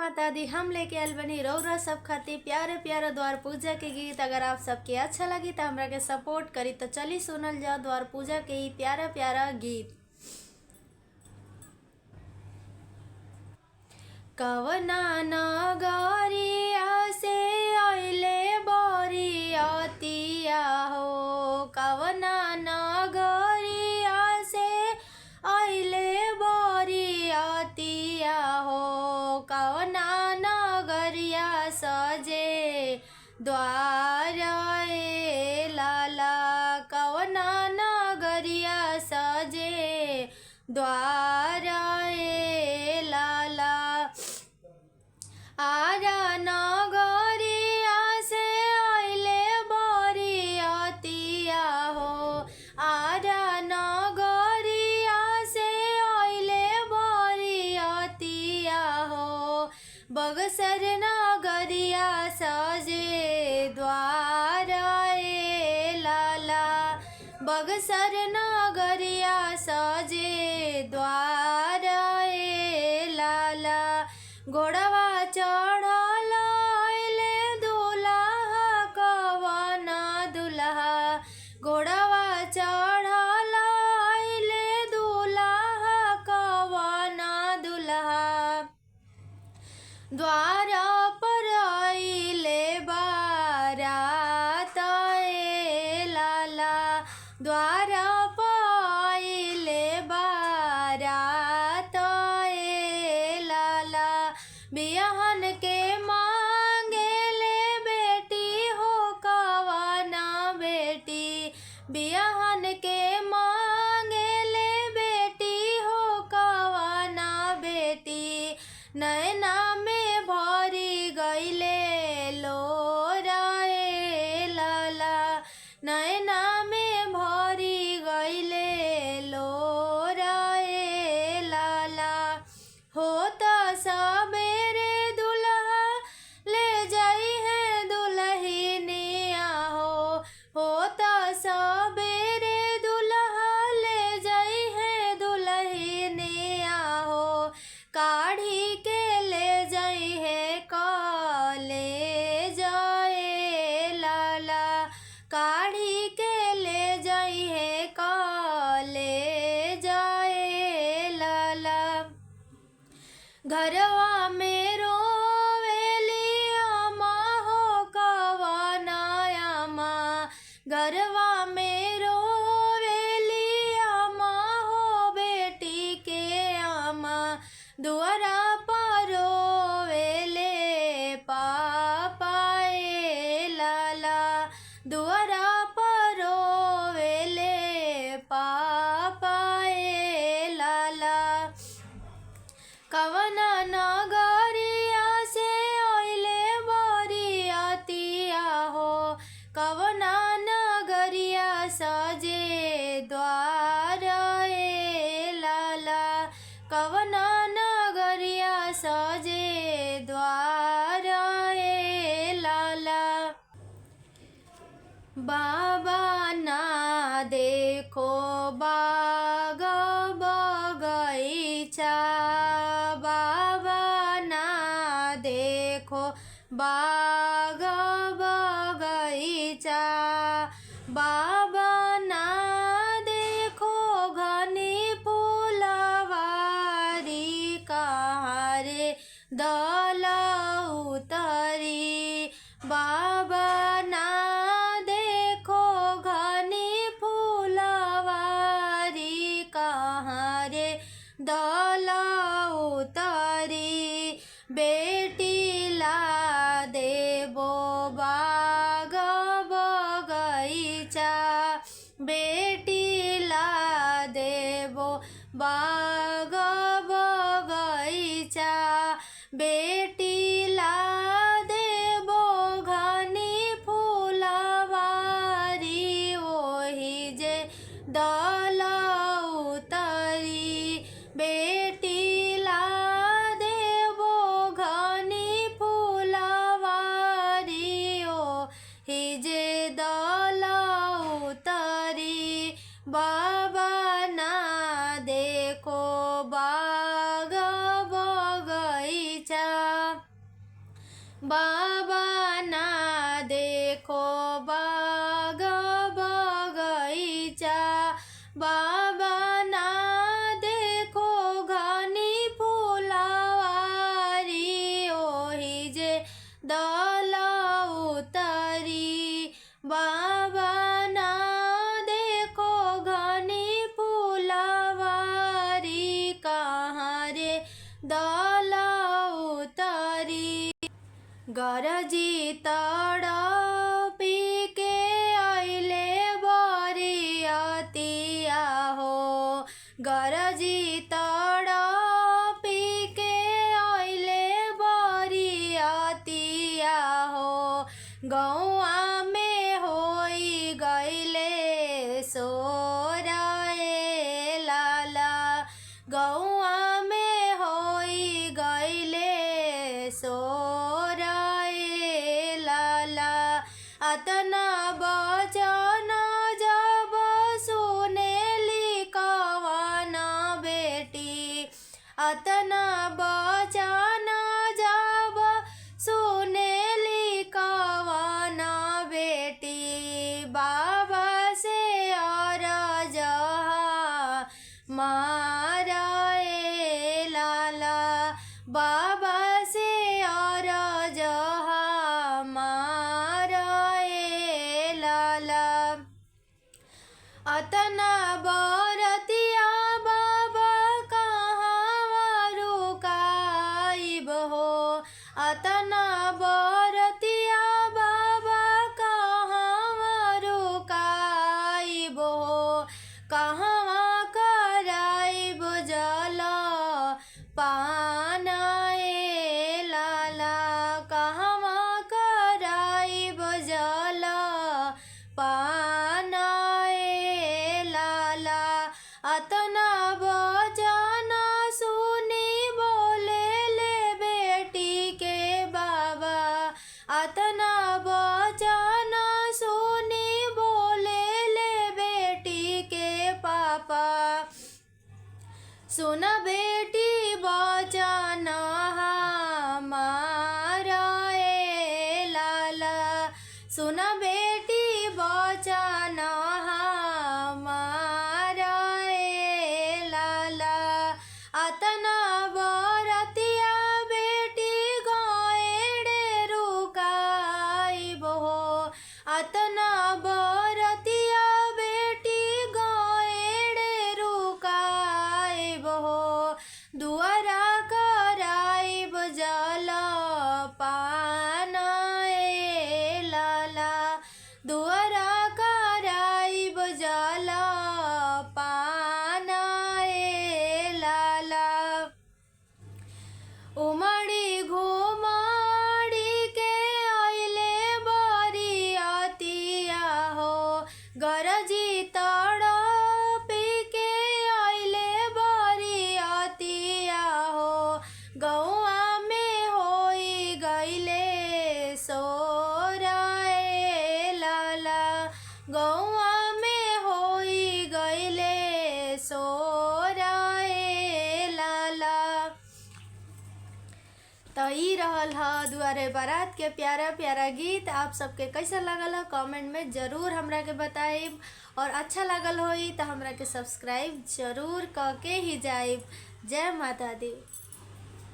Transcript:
माता दी। हम लेके आयल बनी रौरा सब खातिर प्यारे प्यारे द्वार पूजा के गीत। अगर आप सबके अच्छा लगी तो हमरा के सपोर्ट करी। तो चली सुनल जाओ द्वार पूजा के ही प्यारा प्यारा गीत। कवना नगरिया से अइले बरियतिया हो, कवना नगरिया से अइले बरियतिया हो, कवना नगरिया सजे द्वार ए लाला, कवना नगरिया सजे द्वार ए लाला। आरा नगरिया से अइले बरियतिया हो, आरा नगरिया से अइले बरियतिया हो, बगसर नगरिया सजे द्वार ए लाला, बगसर नगरिया सजे द्वार ए लाला। घोड़वा चढ़ल अइले दुल्हा, कवना दुल्हा, घोड़वा चढ़ल अइले दुल्हा, कवना दुल्हा। द्वार पर अइले बारात ए लाला, द्वार पर अइले बारात ए लाला। बियाहन के मांगेले बेटी हो, कवना बेटी, बियाहन के मांगेले बेटी हो, कवना बेटी। नैना में भरी गइले लोर ए लाला, नैना में भरी गइले लोर ए लाला। होता सबेरे दुल्हा ले जाई है दुल्हनिया हो, होता सबेरे दुल्हा ले जाई है दुल्हनिया हो, काढ़ी के ले जाई है काले जाए लाला, काढ़ी के ले जाई है काले जाए लाला। घरवा में रोवेली अम्मा हो, कवना अम्मा, घरवा में रोवेली अम्मा हो, बेटी के अम्मा। दुआरा पर रोवेले पापा ए लाला, दुआरा पर रोवेले पापा ए लाला। कवना नगरिया से अइले बरियतिया हो, कवना नगरिया सजे द्वार ए लाला, कवना नगरिया सजे द्वार ए लाला। बाबा ना देखो बाग बगीचा, बाबा ना देखो बाग बगीचा, बाबा ना देखो घनी फुलवारी, कहाँ रे दल उतरी, बाबा ना देखो घनी फुलवारी, कहाँ रे दल उतरी। बेटी ला देबो बाग बगीचा, बेटी ला देबो बाग बगीचा, बेटी ला देबो घनी फुलवारी, ओही जे दल उतरी। बेटी ला देबो घनी फुलवारी, ओही जे दल उतरी। बाबा ना देखो बाग बगीचा। बाबा ना देखो बाग बगैचा, बाबा ना देखो घनी फुलवारी, ओही जे दल उतरी। बाबा ना देखो घनी फुलवारी, कहाँ रे दल उतरी। गरजी तड़पी के अइले बरियतिया हो, गरजी तड़पी के अइले बरियतिया हो। गौआ में होई गइले सोर ए लाला, गौआ में होई गइले सोर ए लाला। अतना बचन जब सुनेली कवन बेटी, अतना बचन जब सुनेली कवन बेटी, बाबा से अरज मारा ए लाला, बाबा से अरज मारा ए लाला। अतना बरतिया बाबा कहाँ रुकाइब हो, अतना बरतिया बाबा कहाँ रुकाइब हो। कहाँ कराइब जल पान ए लाला, कहाँ कराइब जल पान ए लाला। अतना बचन सुनी बोले ले बेटी के बाबा, अतना बचन सुनी बोले ले बेटी के पापा। सुन बेटी बचन हमारा ए लाला, सुन बेटी बचन हमारा ए लाला। अतना बरतिया बेटी गएड़े रुकाइब हो, अतना बरतिया बेटी गएड़े रुकाइब हो। दुआरा कराइब जल पान ए लाला, दुआरा कराइब जल पान ए लाला। उमड़ी घुमड़ी के अइले बरियतिया हो, गरजी तड़पी के अइले बरियतिया हो। गौआ में होई गइले सोर ए लाला, गौआ में होई गइले सोर ए लाला। तो ई रहल ह दुआरे बारात के प्यारा प्यारा गीत। आप सबके कैसा लगल है कमेंट में ज़रूर हमरा के बताइब, और अच्छा लगल होई तो हमरा के सब्सक्राइब जरूर करके ही जाइब। जय माता दी।